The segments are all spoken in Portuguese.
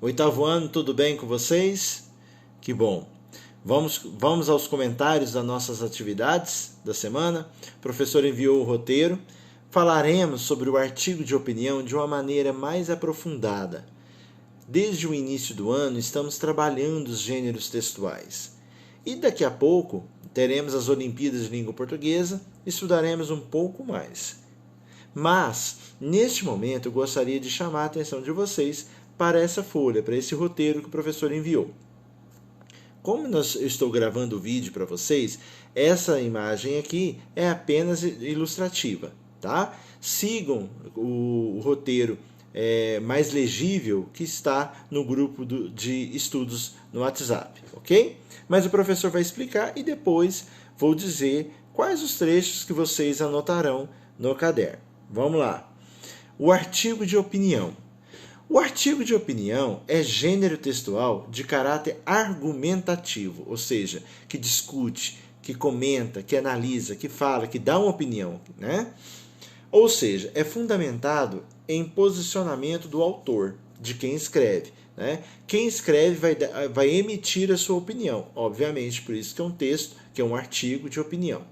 Oitavo ano, tudo bem com vocês? Que bom. Vamos aos comentários das nossas atividades da semana. O professor enviou o roteiro. Falaremos sobre o artigo de opinião de uma maneira mais aprofundada. Desde o início do ano, estamos trabalhando os gêneros textuais. E daqui a pouco, teremos as Olimpíadas de Língua Portuguesa e estudaremos um pouco mais. Mas, neste momento, eu gostaria de chamar a atenção de vocês para essa folha, para esse roteiro que o professor enviou. Como eu estou gravando o vídeo para vocês, essa imagem aqui é apenas ilustrativa, tá? Sigam o roteiro mais legível que está no grupo de estudos no WhatsApp, ok? Mas o professor vai explicar e depois vou dizer quais os trechos que vocês anotarão no caderno. Vamos lá. O artigo de opinião. O artigo de opinião é gênero textual de caráter argumentativo, ou seja, que discute, que comenta, que analisa, que fala, que dá uma opinião, né? Ou seja, é fundamentado em posicionamento do autor, de quem escreve, né? Quem escreve vai emitir a sua opinião, obviamente, por isso que é um texto, que é um artigo de opinião.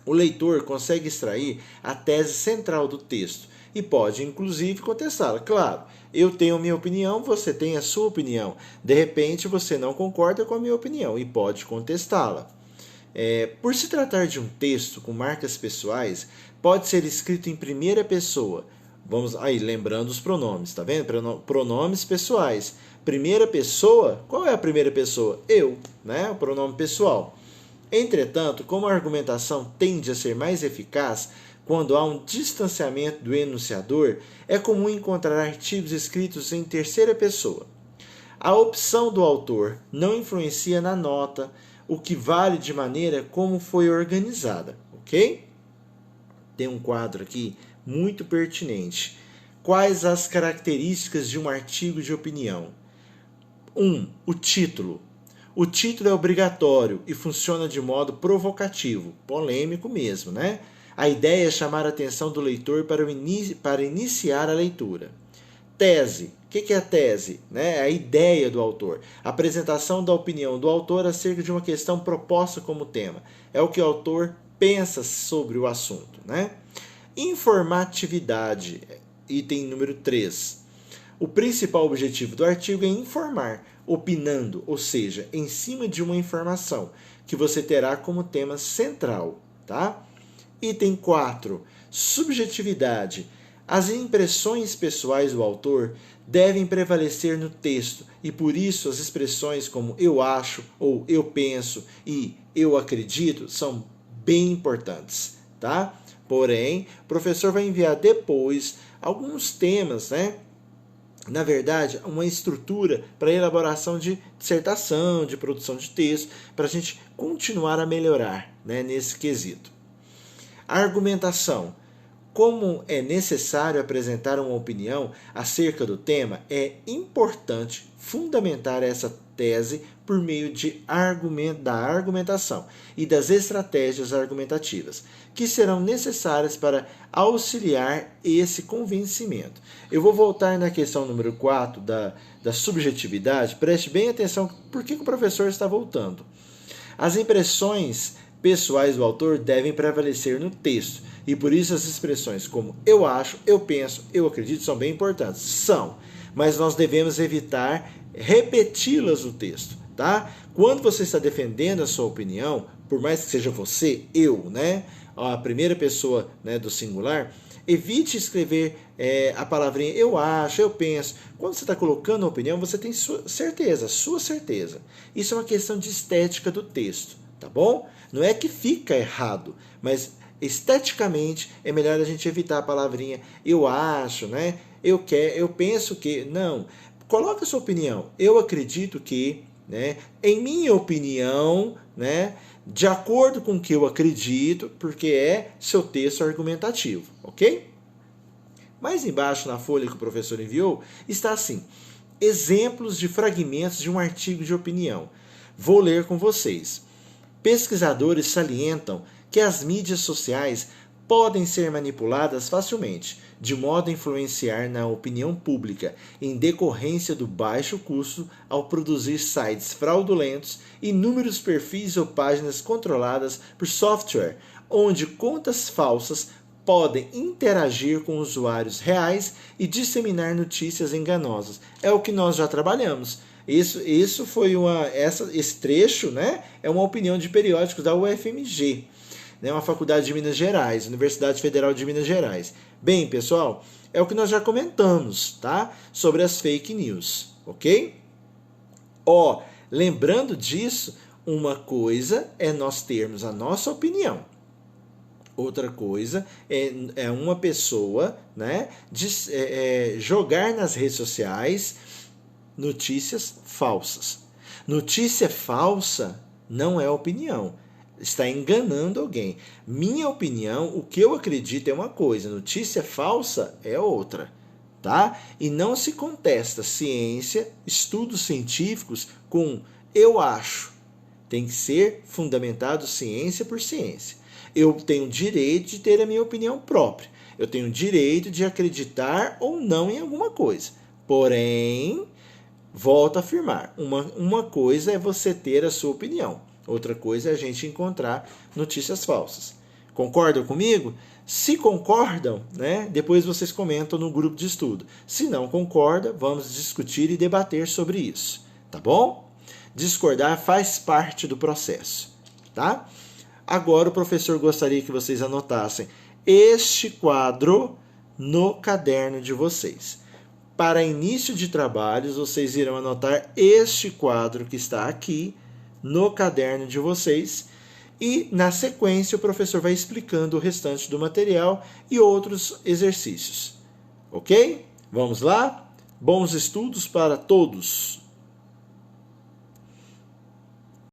O leitor consegue extrair a tese central do texto e pode, inclusive, contestá-la. Claro, eu tenho a minha opinião, você tem a sua opinião. De repente, você não concorda com a minha opinião e pode contestá-la. Por se tratar de um texto com marcas pessoais, pode ser escrito em primeira pessoa. Vamos aí, lembrando os pronomes, tá vendo? Pronomes pessoais. Primeira pessoa, qual é a primeira pessoa? Eu, né? O pronome pessoal. Entretanto, como a argumentação tende a ser mais eficaz quando há um distanciamento do enunciador, é comum encontrar artigos escritos em terceira pessoa. A opção do autor não influencia na nota, o que vale de maneira como foi organizada, ok? Tem um quadro aqui muito pertinente. Quais as características de um artigo de opinião? 1. O título. O título é obrigatório e funciona de modo provocativo, polêmico mesmo, né? A ideia é chamar a atenção do leitor para iniciar a leitura. Tese. O que é a tese? É a ideia do autor. A apresentação da opinião do autor acerca de uma questão proposta como tema. É o que o autor pensa sobre o assunto, né? Informatividade. Item número 3. O principal objetivo do artigo é informar, opinando, ou seja, em cima de uma informação que você terá como tema central, tá? Item 4. Subjetividade. As impressões pessoais do autor devem prevalecer no texto e por isso as expressões como eu acho ou eu penso e eu acredito são bem importantes, tá? Porém, o professor vai enviar depois alguns temas, né? Na verdade, uma estrutura para elaboração de dissertação, de produção de texto, para a gente continuar a melhorar, né, nesse quesito. A argumentação. Como é necessário apresentar uma opinião acerca do tema, é importante fundamentar essa tese por meio da argumentação e das estratégias argumentativas, que serão necessárias para auxiliar esse convencimento. Eu vou voltar na questão número 4 da subjetividade. Preste bem atenção por que o professor está voltando. As impressões pessoais do autor devem prevalecer no texto, e por isso as expressões como eu acho, eu penso, eu acredito são bem importantes. São, mas nós devemos evitar repeti-las no texto, tá? Quando você está defendendo a sua opinião, por mais que seja você, eu, né? A primeira pessoa, né, do singular, evite escrever a palavrinha eu acho, eu penso. Quando você está colocando a opinião, você tem sua certeza. Isso é uma questão de estética do texto, tá bom? Não é que fica errado, mas esteticamente é melhor a gente evitar a palavrinha eu acho, né? Eu penso que. Não. Coloca a sua opinião. Eu acredito que, né? Em minha opinião, né? De acordo com o que eu acredito, porque é seu texto argumentativo, ok? Mais embaixo na folha que o professor enviou, está assim: exemplos de fragmentos de um artigo de opinião. Vou ler com vocês. Pesquisadores salientam que as mídias sociais podem ser manipuladas facilmente, de modo a influenciar na opinião pública, em decorrência do baixo custo ao produzir sites fraudulentos, inúmeros perfis ou páginas controladas por software, onde contas falsas podem interagir com usuários reais e disseminar notícias enganosas. É o que nós já trabalhamos. Isso foi esse trecho, né, é uma opinião de periódicos da UFMG, né, uma faculdade de Minas Gerais, Universidade Federal de Minas Gerais. Bem, pessoal, é o que nós já comentamos, tá? Sobre as fake news, ok? Lembrando disso, uma coisa é nós termos a nossa opinião. Outra coisa é uma pessoa, né, jogar nas redes sociais notícias falsas. Notícia falsa não é opinião. Está enganando alguém. Minha opinião, o que eu acredito é uma coisa, notícia falsa é outra, tá? E não se contesta ciência, estudos científicos com eu acho. Tem que ser fundamentado ciência por ciência. Eu tenho direito de ter a minha opinião própria. Eu tenho direito de acreditar ou não em alguma coisa. Porém, volto a afirmar, uma coisa é você ter a sua opinião. Outra coisa é a gente encontrar notícias falsas. Concordam comigo? Se concordam, né, depois vocês comentam no grupo de estudo. Se não concorda, vamos discutir e debater sobre isso. Tá bom? Discordar faz parte do processo. Tá? Agora o professor gostaria que vocês anotassem este quadro no caderno de vocês. Para início de trabalhos, vocês irão anotar este quadro que está aqui no caderno de vocês e, na sequência, o professor vai explicando o restante do material e outros exercícios. Ok? Vamos lá? Bons estudos para todos!